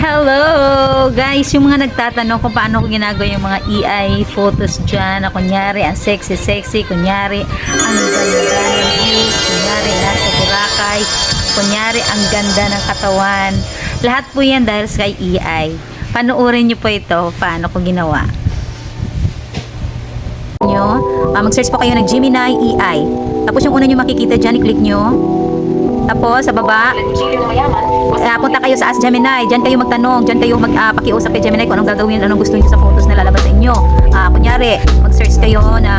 Hello! Guys, yung mga nagtatanong kung paano ko ginagawa yung mga EI photos dyan na kunyari, ang sexy-sexy, kunyari, ang ganda ng views, kunyari, nasa Boracay, kunyari, ang ganda ng katawan. Lahat po yan dahil sa EI. Panoorin nyo po ito, paano ko ginawa. Mag-search po kayo ng Gemini EI. Tapos yung una nyo makikita dyan, i-click nyo. Tapos sa baba, punta kayo sa Ask Gemini. Diyan kayo magtanong, diyan kayo magpakiusap kay Gemini kung anong gagawin, anong gusto niyo sa photos na lalabas sa inyo. Kunyari, mag-search kayo na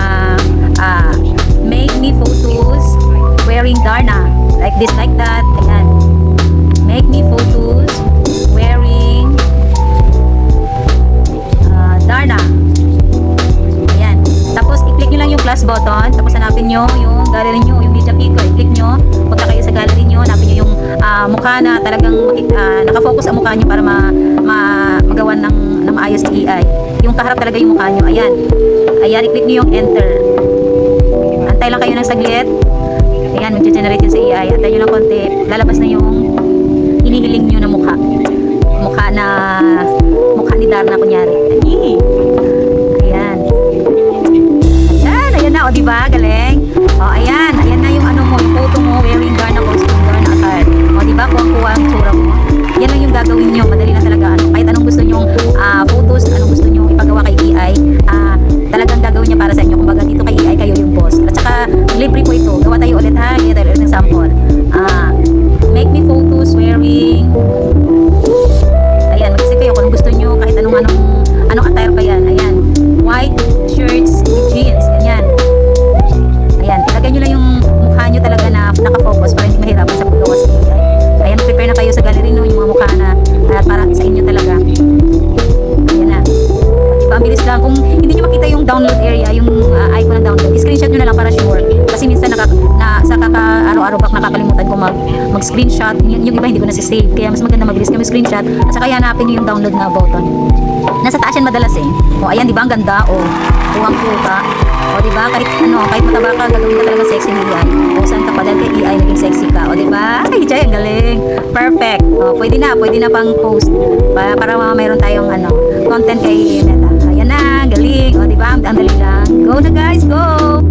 make me photos wearing Darna. Like this, like that. Ayan. Make me photos wearing Darna. Ayan. Tapos, i-click nyo lang yung plus button. Tapos, hanapin nyo yung gallery nyo, yung media picker. I-click nyo. Punta kayo sa gallery nyo. Hanapin nyo yung mukha na talagang nakafocus ang mukha nyo para magawa ng maayos ni EI. Yung kaharap talaga yung mukha nyo. Ayan. Ayan, i-click nyo yung enter. Antay lang kayo ng saglit. Ayan, mag-generate yun sa EI. Antay nyo lang konti. Lalabas na yung hinihiling nyo na mukha. Mukha ni Darna, kunyari. Ayan. Ayan, ayan na. O, diba? Galing. O, ayan. Ayan na yung ano mo, yung photo mo wearing Darna costume, Darna attire. O, diba? Kuha ang tsura mo. Yan lang yung gagawin nyo. Madali na talaga. Kahit anong gusto nyong photos, anong gusto nyong ipagawa kay EI, talagang gagawin niya para sa inyo. Kumbaga, dito kay EI, kayo yung boss. At saka, libre po ito. Gawa tayo ulit, ha? Gawa tayo ulit ng sample. Make me photos wearing... Ayan, mag-isip kayo kung gusto nyo, kahit anong attire pa yan. Ayan. White shirts with jeans. Ganyan. Ayan, ilagay nyo lang yung mukha nyo talaga na nakafocus para hindi mahirapan sa paggawa sa EI. Ayan, prepare na kayo sa gallery no, yung mga mukha na para sa inyo talaga. Ayan na. Diba, ang bilis lang. Kung hindi nyo makita yung download area, yung icon ng download, screenshot nyo na lang para sure. Kasi minsan sa araw-araw bak nakakalimutan ko mag-screenshot. Yung iba hindi ko na-save. Kaya mas maganda mabilis kayo mag-screenshot. At saka hanapin nyo yung download na button. Nasa taas yan madalas eh. O ayan, di ba ang ganda? O buwang-buka. O di ba kahit mataba ka, gagawin ka talaga sexy ni EI. O saan ka pa dahil kay EI naging sexy ka. O di ba? Ay, Jay, ang galing. Perfect. O pwede na pang post. Para mayroon tayong content kay Meta. Ayan na, galing. O di ba? Ang dali lang. Go na guys, go!